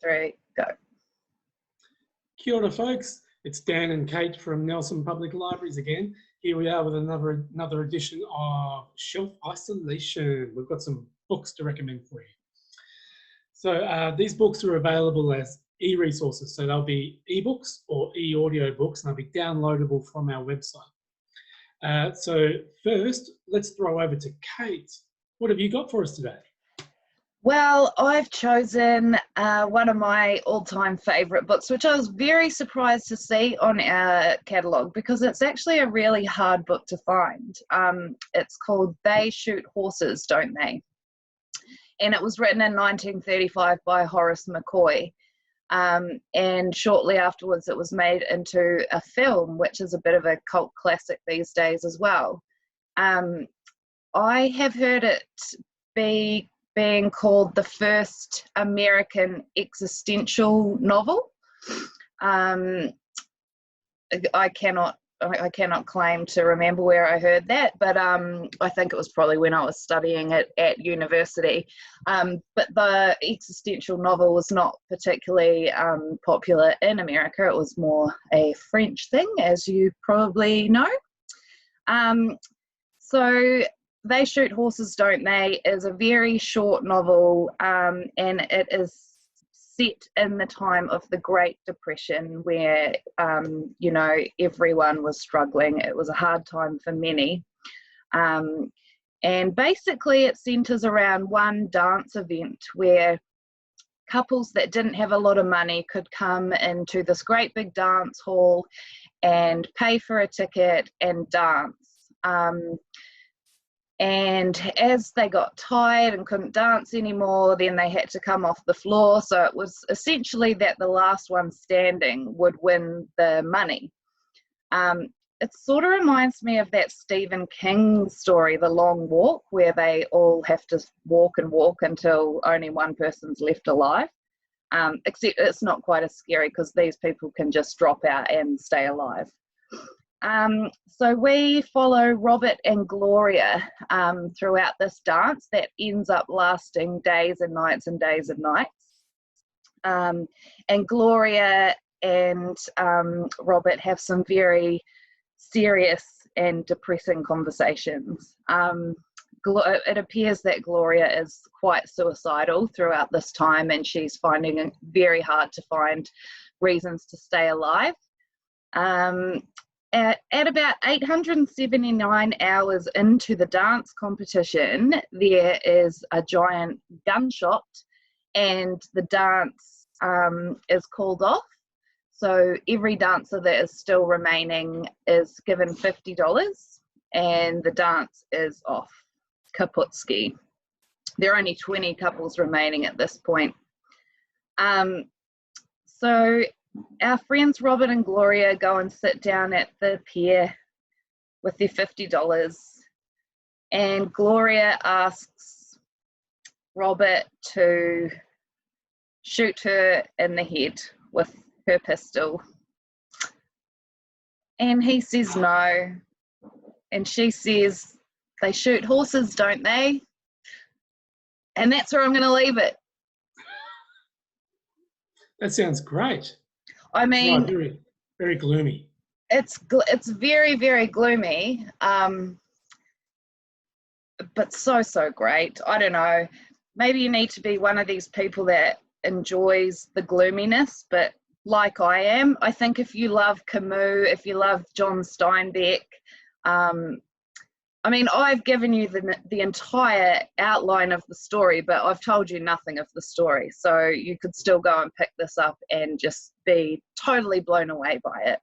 3, go. Kia ora, folks. It's Dan and Kate from Nelson Public Libraries again. Here we are with another edition of Shelf Isolation. We've got some books to recommend for you. So these books are available as e-resources. So they'll be ebooks or e-audio books, and they'll be downloadable from our website. So first, let's throw over to Kate. What have you got for us today? Well, I've chosen one of my all-time favourite books, which I was very surprised to see on our catalogue because it's actually a really hard book to find. It's called They Shoot Horses, Don't They? And it was written in 1935 by Horace McCoy. And shortly afterwards it was made into a film, which is a bit of a cult classic these days as well. I have heard it being called the first American existential novel. I cannot claim to remember where I heard that, but I think it was probably when I was studying it at university. But the existential novel was not particularly popular in America. It was more a French thing, as you probably know. So They Shoot Horses, Don't They? Is a very short novel, and it is set in the time of the Great Depression where, you know, everyone was struggling. It was a hard time for many. And basically it centres around one dance event where couples that didn't have a lot of money could come into this great big dance hall and pay for a ticket and dance. And as they got tired and couldn't dance anymore, then they had to come off the floor. So it was essentially that the last one standing would win the money. It sort of reminds me of that Stephen King story, The Long Walk, where they all have to walk and walk until only one person's left alive. Except it's not quite as scary because these people can just drop out and stay alive. So we follow Robert and Gloria throughout this dance that ends up lasting days and nights and days and nights. And Gloria and Robert have some very serious and depressing conversations. It appears that Gloria is quite suicidal throughout this time, and she's finding it very hard to find reasons to stay alive. At about 879 hours into the dance competition, there is a giant gunshot and the dance is called off. So every dancer that is still remaining is given $50 and the dance is off. Kaputski. There are only 20 couples remaining at this point. So our friends Robert and Gloria go and sit down at the pier with their $50, and Gloria asks Robert to shoot her in the head with her pistol, and he says no, and she says, "They shoot horses, don't they?" And that's where I'm going to leave it. That sounds great. I mean, right, very, very gloomy. It's very, very gloomy, but so great. I don't know. Maybe you need to be one of these people that enjoys the gloominess, but like I am, I think if you love Camus, if you love John Steinbeck, I mean, I've given you the entire outline of the story, but I've told you nothing of the story. So you could still go and pick this up and just be totally blown away by it.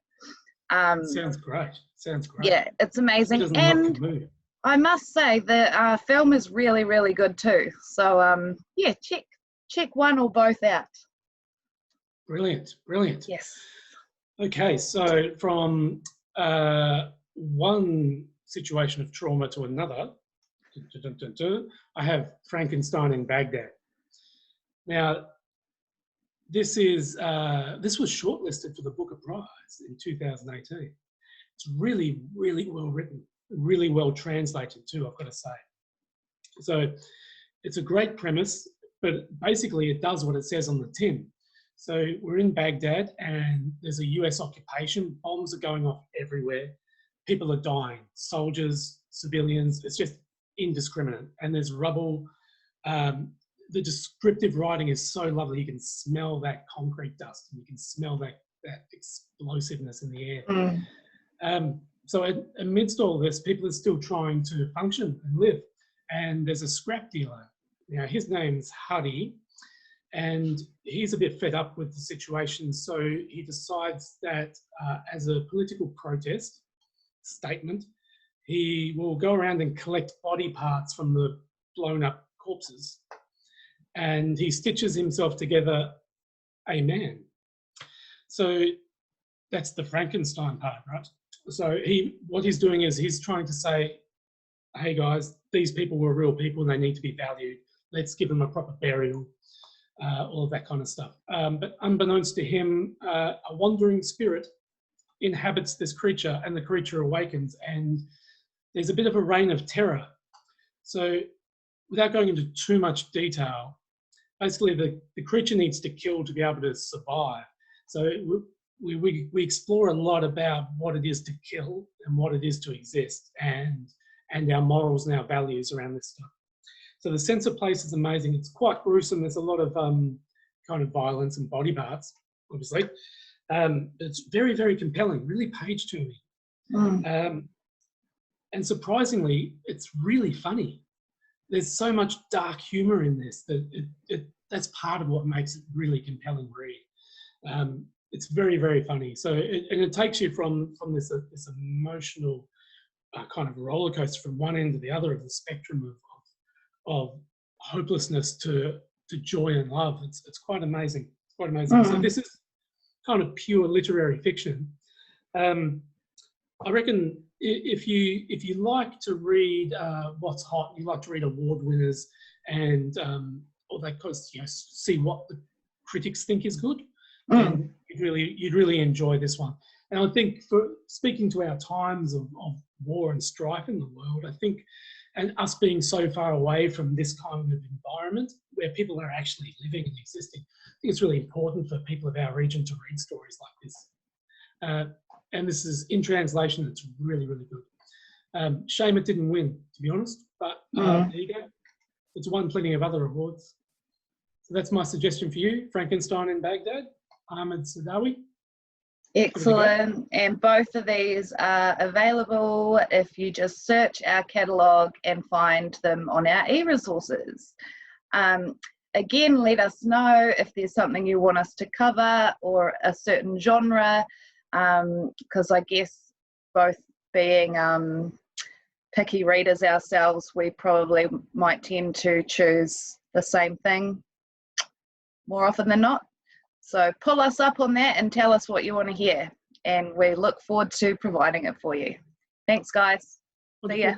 Sounds great. Sounds great. Yeah, it's amazing. And I must say the film is really, really good too. So yeah, check one or both out. Brilliant, brilliant. Yes. Okay, so from one situation of trauma to another, I have Frankensteining Baghdad. Now, this was shortlisted for the Booker Prize in 2018. It's really, really well written, really well translated too, I've got to say. So it's a great premise, but basically it does what it says on the tin. So we're in Baghdad and there's a US occupation. Bombs are going off everywhere. People are dying, soldiers, civilians, it's just indiscriminate. And there's rubble. The descriptive writing is so lovely. You can smell that concrete dust and you can smell that explosiveness in the air. So amidst all this, people are still trying to function and live. And there's a scrap dealer. Now, his name's Hadi, and he's a bit fed up with the situation. So he decides that as a political protest statement, he will go around and collect body parts from the blown up corpses. And he stitches himself together a man. So that's the Frankenstein part, right? So what he's doing is he's trying to say, hey guys, these people were real people and they need to be valued. Let's give them a proper burial, all of that kind of stuff. But unbeknownst to him, a wandering spirit inhabits this creature and the creature awakens and there's a bit of a reign of terror. So without going into too much detail, basically the creature needs to kill to be able to survive. So we explore a lot about what it is to kill and what it is to exist and our morals and our values around this stuff. So the sense of place is amazing. It's quite gruesome. There's a lot of kind of violence and body parts, obviously. It's very, very compelling, really page-turning. And surprisingly, it's really funny. There's so much dark humour in this that that's part of what makes it really compelling read. It's very, very funny. So it takes you from this emotional kind of roller coaster from one end to the other of the spectrum of hopelessness to joy and love. It's quite amazing. It's quite amazing. So this is kind of pure literary fiction. I reckon if you like to read what's hot, you like to read award winners and all that, because see what the critics think is good, then you'd really enjoy this one. And I think, for speaking to our times of war and strife in the world, I think, and us being so far away from this kind of environment where people are actually living and existing, I think it's really important for people of our region to read stories like this. And this is in translation. It's really, really good. Shame it didn't win, to be honest, but there you go. It's won plenty of other awards. So that's my suggestion for you, Frankensteining Baghdad, Ahmed Sadawi. Excellent. And both of these are available if you just search our catalogue and find them on our e-resources. Again, let us know if there's something you want us to cover or a certain genre, because I guess both being picky readers ourselves, we probably might tend to choose the same thing more often than not. So pull us up on that and tell us what you want to hear, and we look forward to providing it for you. Thanks, guys. See ya.